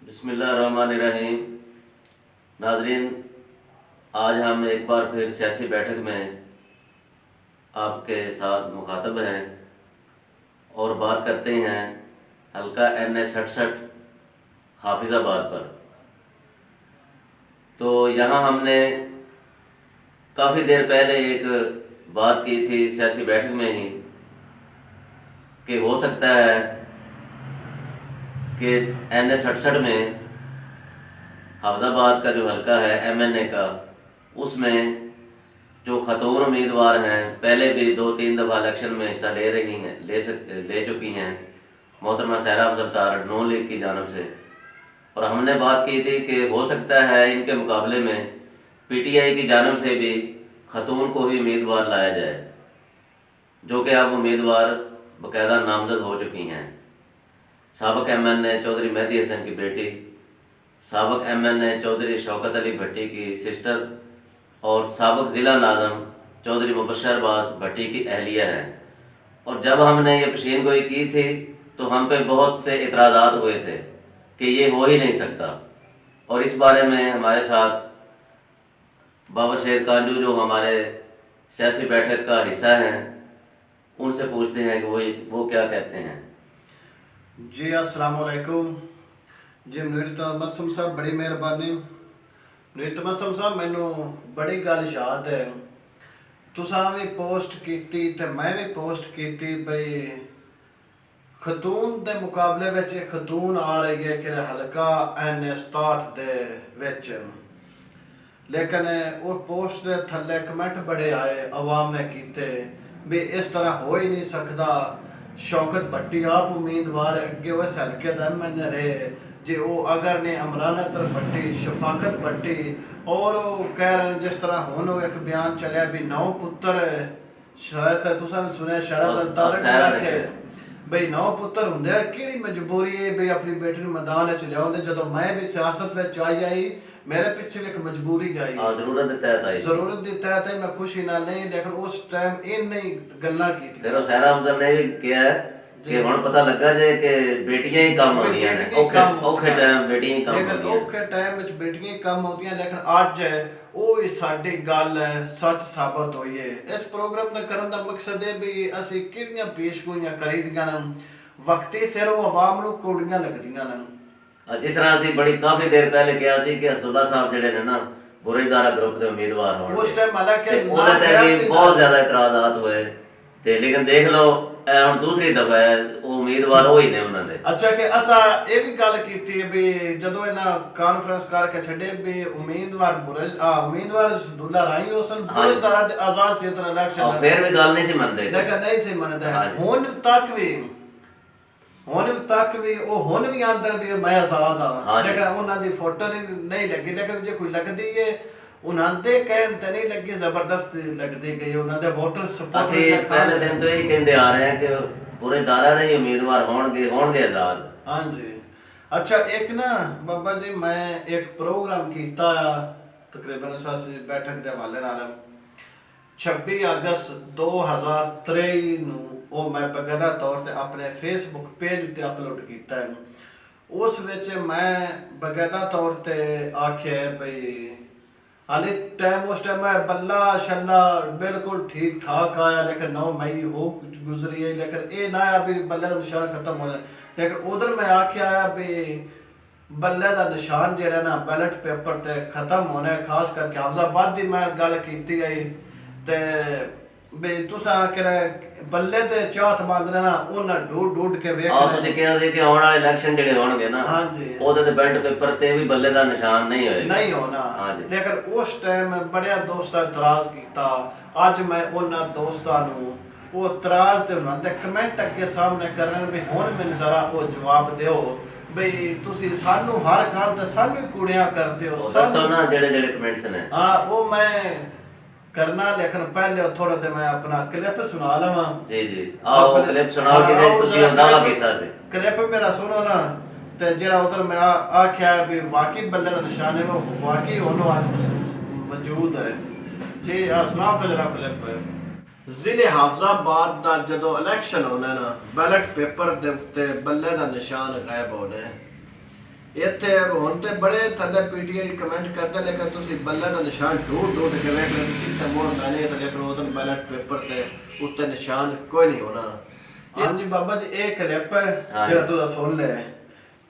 बिस्मिल्लाहिर्रहमानिर्रहीम। नाजरीन, आज हम एक बार फिर सियासी बैठक में आपके साथ मुखातब हैं और बात करते हैं हल्का NA-67 हाफिज़ाबाद पर। तो यहाँ हमने काफ़ी देर पहले एक बात की थी सियासी बैठक में ही कि हो सकता है कि NA-67 में हाफिज़ाबाद का जो हल्का है MNA का, उसमें जो ख़तून उम्मीदवार हैं, पहले भी 2-3 दफ़ा इलेक्शन में हिस्सा ले रही हैं, ले चुकी हैं, मोहतरमा सहरा अफजल तार नून लीग की जानब से। और हमने बात की थी कि हो सकता है इनके मुकाबले में PTI की जानब से भी ख़तून को ही उम्मीदवार लाया जाए, जो कि अब उम्मीदवार बाकायदा नामज़द हो चुकी हैं। साबिक़ MNA चौधरी मेहदी हसन की बेटी, साबिक़ MNA चौधरी शौकत अली भट्टी की सिस्टर और साबिक़ ज़िला नाज़म चौधरी मुबशर भट्टी की अहलिया है। और जब हमने ये पेशीन गोई की थी तो हम पे बहुत से इतराज़ात हुए थे कि ये हो ही नहीं सकता। और इस बारे में हमारे साथ बाबर शेर कांजू, जो हमारे सियासी बैठक का हिस्सा हैं, उनसे पूछते हैं कि वो क्या कहते हैं। जी अस्सलाम वालेकुम जी। मुनीर तमस्सम साहब, बड़ी मेहरबानी। मुनीर तमस्सम साहब, मैनू बड़ी गल याद है, तुसां भी पोस्ट की ते मैं भी पोस्ट की बई खतून के मुकाबले में एक खतून आ रही है कि हल्का NA-67 दे विच, लेकिन उस पोस्ट के थल्ले कमेंट बड़े आए, अवाम ने कीते भी इस तरह हो ही नहीं सकता। शौकत भट्टी आप उम्मीदवार अगे उस हल्के का MNA रहे जे वो अगर ने अमराना तर भट्टी, शफाकत भट्टी, और वो कह रहे हैं जिस तरह हुन एक बयान चलिया भी 9 पुत्र, शायद तुसां सुनिया शराब के बई 9 पुत्र होंगे, कि मजबूरी है बई अपनी बेटी को मैदान लिया। जो मैं भी सियासत में आई मेरे पीछे भी एक मजबूरी गई, जरूरत के तहत आई, मैं खुशी ना नहीं, लेकिन उस टाइम इन नहीं गल्ला की थी। फिर सहरा अफजल ने भी किया है कि हुण पता लगा जे कि बेटियां ही कम होंदियां ने, औखे टाइम बेटियां ही कम होंदियां, लेकिन औखे टाइम विच बेटियां ही कम होंदियां, लेकिन अज ਉਹ ਹੀ ਸਾਡੀ ਗੱਲ सच साबित होई है। इस प्रोग्राम का करने का मकसद है भी असी किहड़ियां पेशगोइयां करीदियां न, वक्ती सिर वो आवाम नूं कौड़ियां लगदियां न। जिस तरह असी बड़ी काफ़ी देर पहले किया सी कि असदुल्ला साहब जिहड़े ने ना बुरेदारा ग्रुप के उम्मीदवार होण, उस टाइम हालांकि ਉਹਦੇ ਤੇ भी बहुत ज़्यादा इतराज़ात हुए ते, लेकिन देख लो ਹੁਣ दूसरी दफा है वो उम्मीदवार हो ही ने उन्होंने। अच्छा कि असा ये भी गल की भी जदों इन्हां कॉन्फ्रेंस करके छड़े भी उम्मीदवार उम्मीदवार दुल्ला राई होसन बुरेदारा दे आजाद क्षेत्र इलेक्शन, फिर भी गल नहीं सी मनदे, लेकिन नहीं सी मनदे। हुन तक भी वो हुन भी अंदर भी मैं आजाद हां, लेकिन उन्हां दी फोटो नहीं लगी, लेकिन जे कोई लगदी है उन्हांदे कहन ते नहीं लगी, जबरदस्त लगदी गई उन्हांदे वोटर सपोर्ट। ਅਸੀਂ पहले दिन तो यही कहते आ रहे हैं कि बुरेदारा दे ही उम्मीदवार होणगे आजाद। हाँ जी। अच्छा, एक ना बाबा जी मैं एक प्रोग्राम कीता तकरीबन सियासी बैठक के हवाले नाल 26 अगस्त 2023 नूं वो मैं बकायदा तौर पर अपने फेसबुक पेज उत्ते अपलोड किया है। उस विच मैं बकायदा तौर पर आख्या बई हाले टाइम उस टाइम मैं बल्ला शल्ला बिल्कुल ठीक ठाक आया, लेकिन 9 मई हो गुजरी है, लेकिन ये ना अभी बल्ले का निशान खत्म हो जाए। लेकिन उधर मैं आख्या भी बल्ले का निशान जो ना बैलेट पेपर ते खत्म होना है, खास करके हाफिज़ाबाद की मैं गल की आई ते भी तुसा कि बल्ले ते चाहत मांगदे ना उन्हां ढूंढ के वेख तुसीं कहा सी कि आने वाले इलेक्शन जिहड़े होणगे ना, हां जी, ओदे ते बैलेट पेपर ते भी बल्ले दा निशान नहीं होना। लेकिन उस टाइम बड़े दोस्तां इतराज़ कीता। अज मैं उन्हां दोस्तां नूं वो इतराज़ ते उन्हां दे कमेंट अगे सामने करन भी हुण मैनूं जरा वो जवाब दिओ बई तुसीं सानूं हर गल ते सानूं कूड़ियां करदे हो। दसो ना जेड़े कमेंट्स ने। हां, वो मैं करना, लेकिन पहले थोड़ा ते मैं अपना क्लिप सुना लवां। जी जी, आओ क्लिप सुनाओ कि तुसीं दावा कीता सी। क्लिप मेरा सुनो ना, ते जेड़ा उधर मैं आख्या भी वाकई बल्ले का निशान है, वो वाकई होनो मौजूद है जी। सुनाओ तो जरा क्लिप। ਜ਼ਿਲ੍ਹੇ ਹਾਫਿਜ਼ਾਬਾਦ ਦਾ ਜਦੋਂ ਇਲੈਕਸ਼ਨ ਹੋਣਾ ਨਾ, बैलेट पेपर ਦੇ ਉੱਤੇ ਬੱਲੇ ਦਾ ਨਿਸ਼ਾਨ ਗਾਇਬ ਹੋਣਾ। ਇੱਥੇ ਹੁਣ ਤੇ ਬੜੇ ਥੱਲੇ ਪੀਟੀਆਈ ਕਮੈਂਟ ਕਰਦੇ ਲੇਕਿਨ ਤੁਸੀਂ ਬੱਲੇ ਦਾ ਨਿਸ਼ਾਨ ਢੂੰਢ ਕੇ ਵੇਖ ਲੈਣ ਕਿਤੇ ਮੋੜ ਦਾਣੇ ਤੇ ਲੇਕਿਨ ਉਹਦੇ ਬੈਲਟ ਪੇਪਰ ਤੇ ਉੱਤੇ ਨਿਸ਼ਾਨ ਕੋਈ ਨਹੀਂ ਹੋਣਾ। ਹਾਂਜੀ ਬਾਬਾ ਜੀ ਇਹ ਕਲਿੱਪ ਹੈ ਜਿਹੜਾ ਤੁਸੀਂ ਸੁਣ ਲਿਆ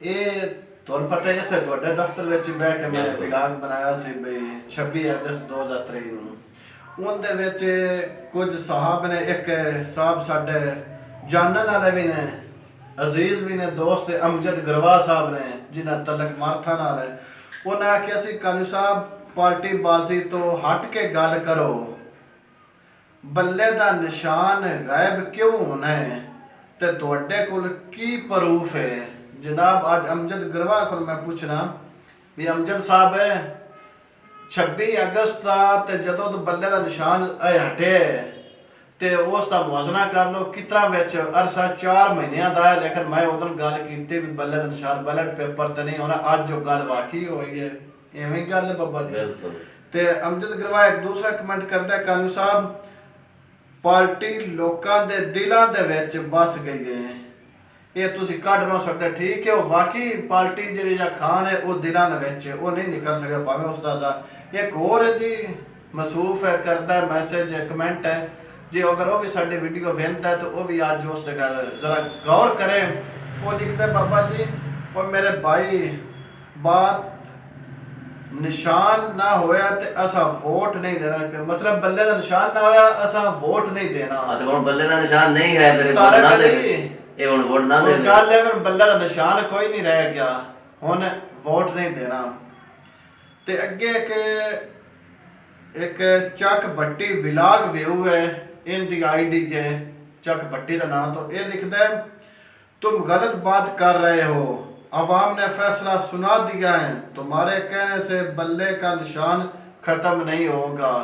ਇਹ ਤੁਹਾਨੂੰ ਪਤਾ ਹੈ ਇਸੇ ਤੁਹਾਡੇ ਦਫ਼ਤਰ ਵਿੱਚ ਬਹਿ ਕੇ ਮੈਂ ਵਲੌਗ ਬਣਾਇਆ ਸੀ ਬਈ 26 ਅਗਸਤ 2023 ਨੂੰ। ਉਹਦੇ ਵਿੱਚ ਕੁਝ ਸਾਹਬ ਨੇ ਇੱਕ ਸਾਹਬ ਸਾਡੇ ਜਾਣਨ ਵਾਲੇ ਵੀ ਨੇ ਅਜ਼ੀਜ਼ ਵੀ ਨੇ ਦੋਸਤ ਅਮਜਦ ਗਰਵਾ ਸਾਹਿਬ ਨੇ ਜਿਨ੍ਹਾਂ ਤਲਕ ਮਾਰਥਾ ਨਾਲ ਹੈ। ਉਹਨਾਂ ਆਖਿਆ ਸੀ ਕਾਨੂ ਸਾਹਿਬ ਪਾਰਟੀ ਬਾਜ਼ੀ ਤੋਂ ਹਟ ਕੇ ਗੱਲ ਕਰੋ, ਬੱਲੇ ਦਾ ਨਿਸ਼ਾਨ ਗਾਇਬ ਕਿਉਂ ਹੋਣਾ ਹੈ ਤੇ ਤੁਹਾਡੇ ਕੋਲ ਕੀ ਪ੍ਰੂਫ ਹੈ। जनाब आज अमजद गरवा को मैं पूछना भी अमजद साहब है 26 अगस्त का ते जदों तो बल्ले का निशान हटे ते उसका मुआजना कर लो कितना विच अरसा 4 महीनों का है लेकिन मैं उदन गल की भी बल्ले का निशान बैलेट पेपर तो नहीं होना। अज जो गल वाकई हुई है इवें गल है बाबा जी। ते अमजद गरवा एक दूसरा कमेंट करता है कानू साहब पार्टी लोगों के दिलों के विच बस गई है ये तुसी कढ़ ना सकते ठीक है वो वाकई पार्टी जी खान है वो दिलों के वो नहीं निकल सकता भावें उसका सा एक होर है जी मसूफ है करता है मैसेज है कमेंट है जी अगर वो भी साड़ी वीडियो वेंदा है तो वो भी आज उस जरा गौर करें। वो लिखता है बाबा जी और मेरे भाई बात निशान ना होया ते असा वोट नहीं देना मतलब बल्ले का निशान ना होया असा वोट नहीं देना। तो हुण बल्ले का निशान नहीं है फिर वोट ना दे ਇਹ ਹੁਣ ਵੋਟ ਨਾ ਦੇਵੇ ਗੱਲ ਹੈ ਫਿਰ ਬੱਲੇ ਦਾ ਨਿਸ਼ਾਨ ਕੋਈ ਨਹੀਂ ਰਹਿ ਗਿਆ ਹੁਣ ਵੋਟ ਨਹੀਂ ਦੇਣਾ। ਤੇ ਅੱਗੇ ਇੱਕ ਚੱਕ ਭੱਟੀ ਵਿਲਾਗ ਵਿਊ ਹੈ ਇਨਦੀ आईडी के ਚੱਕ भट्टी का नाम तो ये लिखता है तुम गलत बात कर रहे हो अवाम ने फैसला सुना दिया है तुम्हारे कहने से बल्ले का निशान खत्म नहीं होगा।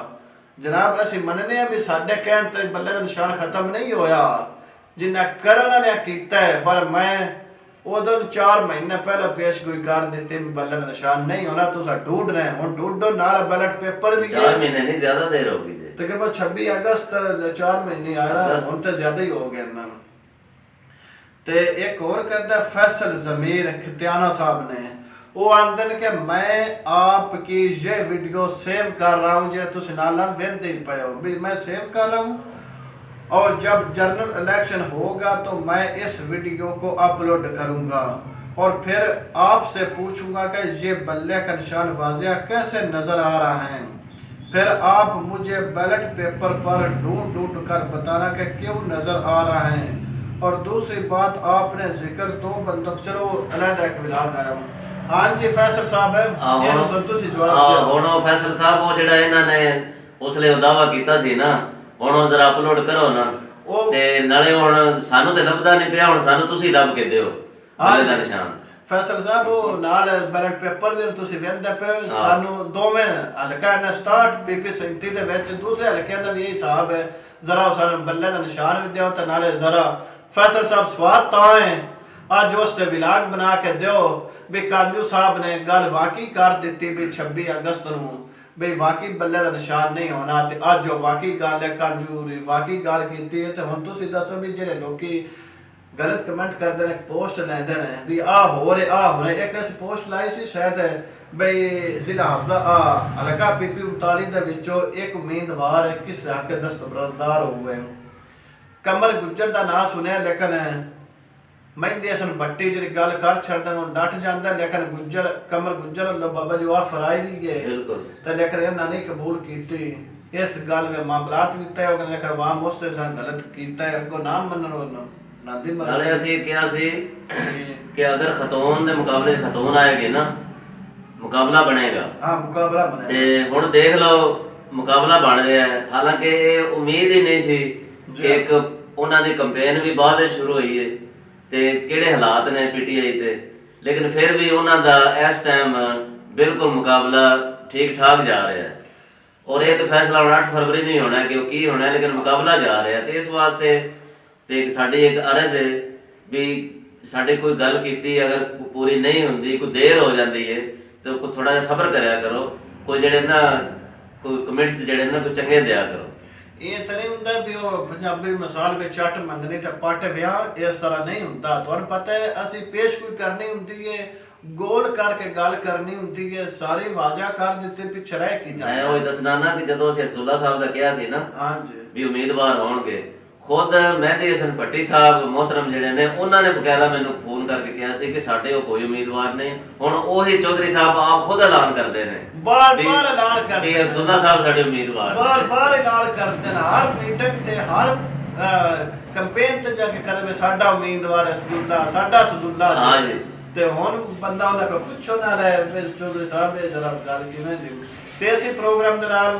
जनाब असी मनने भी साडे कहने ते बल्ले का निशान खत्म नहीं होया जिन्हें करन वाले कीता है पर मैं उदों 4 महीने पहले पेशगोई कर दी भी बल्ले का निशान नहीं होना तुसा ढूंढ रहे हुण ढूंढो नाल बैलेट पेपर भी 4 महीने नहीं ज्यादा देर होगी जी तकरीबन 26 अगस्त 4 महीने आ रहा हुण तो ज्यादा ही हो गए ना। ते एक और करदा फैसल जमीर खतियाना साहब ने वो आंदे ने कि मैं आपकी ये वीडियो सेव कर रहा हूँ जो तुसी नाल वेंदे पे हो भी मैं सेव कर रहा हूँ और जब जनरल इलेक्शन होगा तो मैं इस वीडियो को अपलोड करूंगा और फिर आपसे पूछूंगा कि ये बल्ले का निशान वाज़िया कैसे नज़र आ रहा है फिर आप मुझे बैलेट पेपर पर ढूंढ कर बताना कि क्यों नज़र आ रहा है। और दूसरी बात आपने जिक्र 2 बंदूक चलो अलग एक विलाग आया हाँ जी फैसल साहब है ਹੁਣ ਉਹ ਫੈਸਲ ਸਾਹਿਬ ਉਹ ਜਿਹੜਾ ਇਹਨਾਂ ਨੇ ਉਸਲੇ ਦਾਵਾ ਕੀਤਾ ਸੀ ਨਾ ਹੁਣ ਜਰਾ ਅਪਲੋਡ ਕਰੋ ਨਾ ਤੇ ਨਾਲੇ ਹੁਣ ਸਾਨੂੰ ਤੇ ਲੱਭਦਾ ਨਹੀਂ ਪਿਆ ਹੁਣ ਸਾਨੂੰ ਤੁਸੀਂ ਲੱਭ ਕੇ ਦਿਓ ਬल्ले ਦਾ ਨਿਸ਼ਾਨ। ਫੈਸਲ ਸਾਹਿਬ ਉਹ ਨਾਲ ਬੈਲਟ ਪੇਪਰ ਵੀ ਤੁਸੀਂ ਵੇਖਦੇ ਪਏ ਸਾਨੂੰ ਦੋਵੇਂ ਹਲਕਾ ਨੇ ਸਟਾਰਟ ਪੀਪੀ 37 ਦੇ ਵਿੱਚ ਦੂਸਰੇ ਹਲਕਿਆਂ ਦਾ ਵੀ ਇਹ ਹਿਸਾਬ ਹੈ ਜ਼ਰਾ ਸਾਨੂੰ ਬੱਲੇ ਦਾ ਨਿਸ਼ਾਨ ਵੀ ਦਿਓ ਤੇ ਨਾਲੇ ਜ਼ਰਾ ਫੈਸਲ ਸਾਹਿਬ ਸਵਾਦ ਤਾਂ ਹੈ ਅੱਜ ਉਸ ਤੇ ਵਿਲਾਗ ਬਣਾ ਕੇ ਦਿਓ ਵੀ ਕਾਂਜੂ ਸਾਹਿਬ ਨੇ ਗੱਲ ਵਾਕਈ ਕਰ ਦਿੱਤੀ ਵੀ 26 ਅਗਸਤ ਨੂੰ ਬਈ ਵਾਕਈ ਬੱਲੇ ਦਾ ਨਿਸ਼ਾਨ ਨਹੀਂ ਹੋਣਾ ਤੇ ਅੱਜ ਜੋ ਵਾਕਈ ਗੱਲ ਹੈ ਕਾਂਜੂ ਦੀ ਵਾਕਈ ਗੱਲ ਕੀਤੀ ਹੈ ਤੇ ਹੁਣ ਤੁਸੀਂ ਦੱਸੋ ਵੀ ਜਿਹੜੇ ਲੋਕੀ ਗਲਤ ਕਮੈਂਟ ਕਰਦੇ ਨੇ ਪੋਸਟ ਲੈਂਦੇ ਨੇ ਵੀ ਆ ਹੋ ਰਿਹਾ ਇੱਕ ਅਸੀਂ ਪੋਸਟ ਲਾਈ ਸੀ ਸ਼ਾਇਦ ਬਈ ਜ਼ਿਲ੍ਹਾ ਹਫਜ਼ਾ ਹਲਕਾ ਪੀਪੀ 39 ਦੇ ਵਿੱਚੋਂ ਇੱਕ ਉਮੀਦਵਾਰ ਕਿਸ ਹੱਕ ਦਸਤਬਰਦਾਰ ਹੋਵੇ ਕਮਰ ਗੁੱਜਰ ਦਾ ਨਾਂ ਸੁਣਿਆ ਲੇਕਿਨ ਮਹਿੰਦੀ ਹਸਨ ਭੱਟੀ ਜਿਹੜੀ ਗੱਲ ਕਰ ਛੱਡਦੇ ਉਹ ਡਟ ਜਾਂਦਾ ਲੇਕਿਨ ਗੁੱਜਰ ਕਮਰ ਗੁੱਜਰ ਅੱਲਾ ਬਾਬਾ ਜੀ ਆ ਫਰਾਈ ਵੀ ਗਏ ਬਿਲਕੁਲ ਤੇ ਲੇਕਿਨ ਇਹਨਾਂ ਨੇ ਕਬੂਲ ਕੀਤੀ ਇਸ ਗੱਲ ਵਿੱਚ ਮਾਮਲਾਤ ਵੀ ਤੈਅ ਹੋ ਗਏ ਲੇਕਿਨ ਆਵਾਮ ਉਸ ਤੇ ਸਾਨੂੰ ਗਲਤ ਕੀਤਾ ਹੈ ਅੱਗੋਂ ਨਾਮ ਮੰਨਣ ਉਹਨਾਂ ਨਾਲੇ ਅਸੀਂ ਕਿਹਾ ਸੀ ਕਿ ਅਗਰ ਖਤੂਨ ਦੇ ਮੁਕਾਬਲੇ ਖਤੂਨ ਆਏਗੀ ਨਾ ਮੁਕਾਬਲਾ ਬਣੇਗਾ ਹਾਂ ਮੁਕਾਬਲਾ ਬਣੇਗਾ ਤੇ ਹੁਣ ਦੇਖ ਲਓ ਮੁਕਾਬਲਾ ਬਣ ਰਿਹਾ ਹੈ ਹਾਲਾਂਕਿ ਇਹ ਉਮੀਦ ਹੀ ਨਹੀਂ ਸੀ ਕਿ ਇੱਕ ਉਹਨਾਂ ਦੀ ਕੈਂਪੇਨ ਵੀ ਬਾਅਦ ਵਿੱਚ ਸ਼ੁਰੂ ਹੋਈ ਹੈ ਤੇ ਕਿਹੜੇ ਹਾਲਾਤ ਨੇ ਪੀਟੀਆਈ ਤੇ ਲੇਕਿਨ ਫਿਰ ਵੀ ਉਹਨਾਂ ਦਾ ਇਸ ਟਾਈਮ ਬਿਲਕੁਲ ਮੁਕਾਬਲਾ ਠੀਕ ਠਾਕ ਜਾ ਰਿਹਾ ਹੈ ਔਰ ਇਹ ਤਾਂ ਫੈਸਲਾ 8 ਫਰਵਰੀ ਨੂੰ ਹੀ ਹੋਣਾ ਕਿ ਉਹ ਕੀ ਹੋਣਾ ਲੇਕਿਨ ਮੁਕਾਬਲਾ ਜਾ ਰਿਹਾ ਤੇ ਇਸ ਵਾਸਤੇ ਤੇ ਸਾਡੀ ਇੱਕ ਅਰਜ਼ ਹੈ ਵੀ ਸਾਡੇ ਕੋਈ ਗੱਲ ਕੀਤੀ ਅਗਰ ਪੂਰੀ ਨਹੀਂ ਹੁੰਦੀ ਕੋਈ ਦੇਰ ਹੋ ਜਾਂਦੀ ਹੈ ਤੇ ਕੋਈ ਥੋੜਾ ਜਿਹਾ ਸਬਰ ਕਰਿਆ ਕਰੋ ਕੋਈ ਜਿਹੜੇ ਨਾ ਕੋਈ ਕਮੈਂਟਸ ਜਿਹੜੇ ਨਾ ਕੋਈ ਚੰਗੇ ਦਿਆ ਕਰੋ। ਇਹ ਤਾਂ ਨਹੀਂ ਹੁੰਦਾ ਵੀ ਉਹ ਪੰਜਾਬੀ ਮਿਸਾਲ ਵਿੱਚ ਚੱਟ ਮੰਗਣੀ ਤੇ ਪੱਟ ਵਿਆਹ ਇਸ ਤਰ੍ਹਾਂ ਨਹੀਂ ਹੁੰਦਾ ਤੁਹਾਨੂੰ ਪਤਾ ਹੈ ਅਸੀਂ ਪੇਸ਼ ਕੋਈ ਕਰਨੀ ਹੁੰਦੀ ਹੈ ਗੋਲ ਕਰਕੇ ਗੱਲ ਕਰਨੀ ਹੁੰਦੀ ਹੈ, ਸਾਰੀ ਵਾਜ਼ਿਆ ਕਰ ਦਿੱਤੇ, ਪਿੱਛੇ ਰਹਿ ਕੀ ਮੈਂ ਜਾਂਦਾ। ਉਹ ਦੱਸਣਾ ਨਾ ਕਿ ਜਦੋਂ ਅਸੀਂ ਅਸਦੁੱਲਾ ਸਾਹਿਬ ਦਾ ਕਿਹਾ ਸੀ ਨਾ ਹਾਂਜੀ ਵੀ ਉਮੀਦਵਾਰ ਹੋਣਗੇ, ਖੁਦ ਮਹਿੰਦੀ ਹਸਨ ਭੱਟੀ ਸਾਹਿਬ ਮੁਹਤਰਮ ਜਿਹੜੇ ਨੇ ਉਹਨਾਂ ਨੇ ਬਕਾਇਦਾ ਮੈਨੂੰ ਫੋਨ ਕਰਕੇ ਕਿਹਾ ਸੀ ਕਿ ਸਾਡੇ ਉਹ ਕੋਈ ਉਮੀਦਵਾਰ ਨਹੀਂ। ਹੁਣ ਉਹੀ ਚੌਧਰੀ ਸਾਹਿਬ ਆਪ ਖੁਦ ਐਲਾਨ ਕਰਦੇ ਨੇ, ਬਾਰ ਐਲਾਨ ਕਰਦੇ ਵੀ ਅਸਦੁੱਲਾ ਸਾਹਿਬ ਸਾਡੇ ਉਮੀਦਵਾਰ ਬਾਰ ਐਲਾਨ ਕਰਦੇ ਨੇ, ਹਰ ਮੀਟਿੰਗ ਤੇ ਹਰ ਕੰਪੇਨ ਤੇ ਜਾ ਕੇ ਕਰਦੇ ਸਾਡਾ ਉਮੀਦਵਾਰ ਹੈ ਅਸਦੁੱਲਾ, ਸਾਡਾ ਅਸਦੁੱਲਾ। ਹਾਂਜੀ। ਤੇ ਹੁਣ ਬੰਦਾ ਉਹਨਾਂ ਕੋਲ ਪੁੱਛੋ ਨਾ ਲੈ ਚੌਧਰੀ ਸਾਹਿਬ ਇਹ ਜਰਾ ਗੱਲ ਕਿਵੇਂ ਦੀ। ਤੇ ਅਸੀਂ ਪ੍ਰੋਗਰਾਮ ਦੇ ਨਾਲ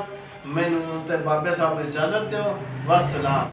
ਮੈਨੂੰ ਤੇ ਬਾਬੇ ਸਾਹਿਬ ਨੂੰ ਇਜਾਜ਼ਤ ਦਿਓ। ਵਸਲਾਮ।